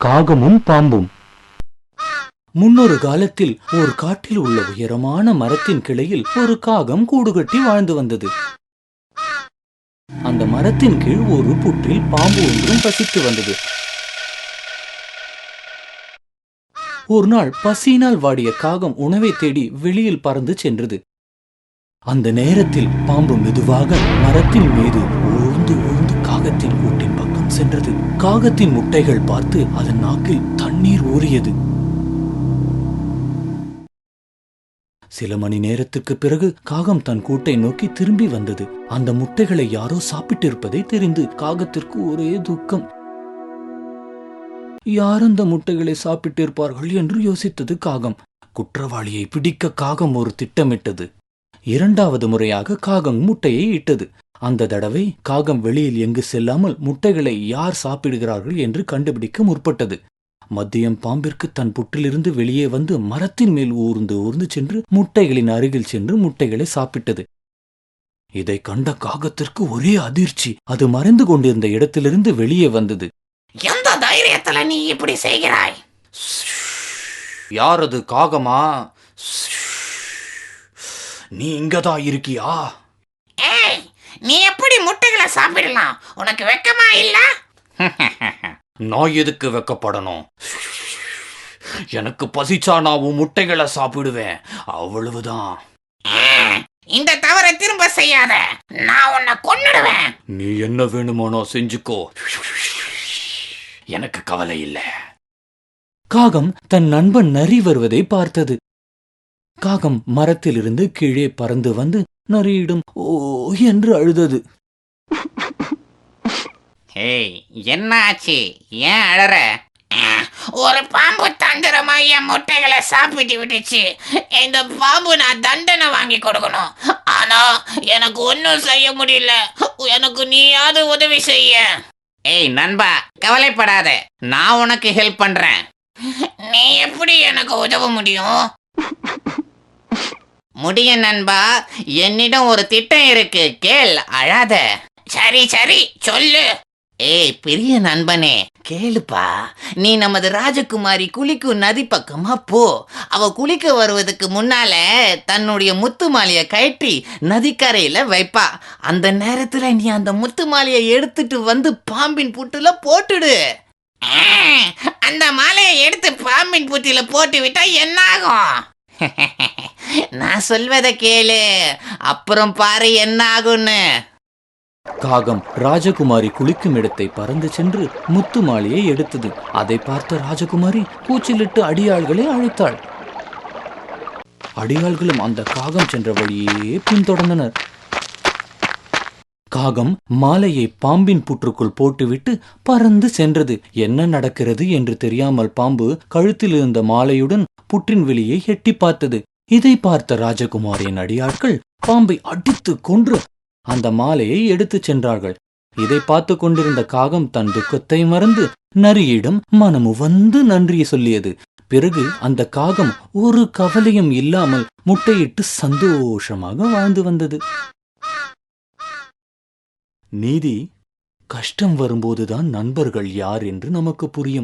காகமும் பாம்பும். முன்னொரு காலத்தில் ஒரு காட்டில் உள்ள உயரமான மரத்தின் கிளையில் ஒரு காகம் கூடு கட்டி வாழ்ந்து வந்தது. அந்த மரத்தின் கீழ் ஒரு புற்றில் பாம்பு ஒன்றும் பசித்து வந்தது. ஒரு நாள் பசியினால் வாடிய காகம் உணவை தேடி வெளியில் பறந்து சென்றது. அந்த நேரத்தில் பாம்பு மெதுவாக மரத்தின் மீது ஊர்ந்து ஊர்ந்து காகத்தின் கூட்டின் பக்கம் சென்றது. காகத்தின் முட்டைகள் பார்த்து அதன் நாக்கில் தண்ணீர் ஊறியது. சில மணி நேரத்துக்கு பிறகு காகம் தன் கூட்டை நோக்கி திரும்பி வந்தது. அந்த முட்டைகளை யாரோ சாப்பிட்டிருப்பதை தெரிந்து காகத்திற்கு ஒரே துக்கம். யார் அந்த முட்டைகளை சாப்பிட்டிருப்பார்கள் என்று யோசித்தது காகம். குற்றவாளியை பிடிக்க காகம் ஒரு திட்டமிட்டது. இரண்டாவது முறையாக காகம் முட்டையை இட்டது. அந்த தடவை காகம் வெளியில் எங்கு செல்லாமல் முட்டைகளை யார் சாப்பிடுகிறார்கள் என்று கண்டுபிடிக்க முற்பட்டது. மதியம் பாம்பிற்கு தன் புற்றிலிருந்து வெளியே வந்து மரத்தின் மேல் ஊர்ந்து ஊர்ந்து சென்று முட்டைகளின் அருகில் சென்று முட்டைகளை சாப்பிட்டது. இதை கண்ட காகத்திற்கு ஒரே அதிர்ச்சி. அது மறைந்து கொண்டிருந்த இடத்திலிருந்து வெளியே வந்தது. எந்த தைரியத்துல நீ இப்படி செய்கிறாய்? யார் அது? காகமா? நீ இங்கதான் இருக்கியா? ஏய், நீ எப்படி முட்டைகளை சாப்பிடலாம்? உனக்கு வெக்கமா இல்ல? நான் எதுக்கு வெக்கப்படணும்? எனக்கு பசிச்சா நான் உன் முட்டைகளை சாப்பிடுவேன், அவ்வளவுதான். இந்த தவறை திரும்ப செய்யாத, நான் உன்னை கொன்னுடுவேன். நீ என்ன வேணுமானோ செஞ்சுக்கோ, எனக்கு கவலை இல்லை. காகம் தன் நண்பன் நரி வருவதை பார்த்தது. காகம் மரத்திலிருந்து கீழே பறந்து வந்து நரியிடம் ஓ என்று அழுதது. ஏய், என்ன ஆச்சு? ஏன் அழற? ஒரு பாம்பு தந்திரமா என் முட்டைகளை சாப்பிட்டு விட்டுச்சு. இந்த பாம்பு நான் தண்டனை வாங்கி கொடுக்கணும். ஆனா எனக்கு ஒன்னும் செய்ய முடியல. எனக்கு நீயாவது உதவி செய்ய. ஏய் நண்பா, கவலைப்படாத, நான் உனக்கு ஹெல்ப் பண்றேன். நீ எப்படி எனக்கு உதவ முடியும்? முடியும் நண்பா, என்னிடம் ஒரு திட்டம் இருக்கு, கேள், அழாத. சரி சரி சொல்லு. ஏய் பெரிய நண்பனே, கேளுப்பா. நீ நமது ராஜகுமாரி குளிக்கும் நதி பக்கமா போ. அவ குளிக்க வருவதுக்கு முன்னால தன்னுடைய முத்து மாலையை கழட்டி நதிக்கரையில வைப்பா. அந்த நேரத்துல நீ அந்த முத்து மாலையை எடுத்துட்டு வந்து பாம்பின் புட்டுல போட்டுடு. அந்த மாலையை எடுத்து பாம்பின் புட்டில போட்டு விட்டா என்ன ஆகும்? நான் சொல்வதை கேளு, அப்புறம் பாரு என்ன ஆகும்னு. காகம் ராஜகுமாரி குளிக்கும் இடத்தை பறந்து சென்று முத்து மாலையை எடுத்தது. அதை பார்த்த ராஜகுமாரி கூச்சலிட்டு அடியாள்களை அழைத்தாள். அடியாள்களும் அந்த காகம் சென்ற வழியே பின்தொடர்ந்தனர். காகம் மாலையை பாம்பின் புற்றுக்குள் போட்டுவிட்டு பறந்து சென்றது. என்ன நடக்கிறது என்று தெரியாமல் பாம்பு கழுத்தில் இருந்த மாலையுடன் புற்றின் வெளியே எட்டி பார்த்தது. இதை பார்த்த ராஜகுமாரியின் அடியாட்கள் பாம்பை அடித்து கொன்று அந்த மாலையை எடுத்து சென்றார்கள். இதை பார்த்து கொண்டிருந்த காகம் தன் துக்கத்தை மறந்து நரியிடம் மனமு வந்து நன்றியை சொல்லியது. பிறகு அந்த காகம் ஒரு கவலையும் இல்லாமல் முட்டையிட்டு சந்தோஷமாக வாழ்ந்து வந்தது. நீதி: கஷ்டம் வரும்போதுதான் நண்பர்கள் யார் என்று நமக்கு புரியும்.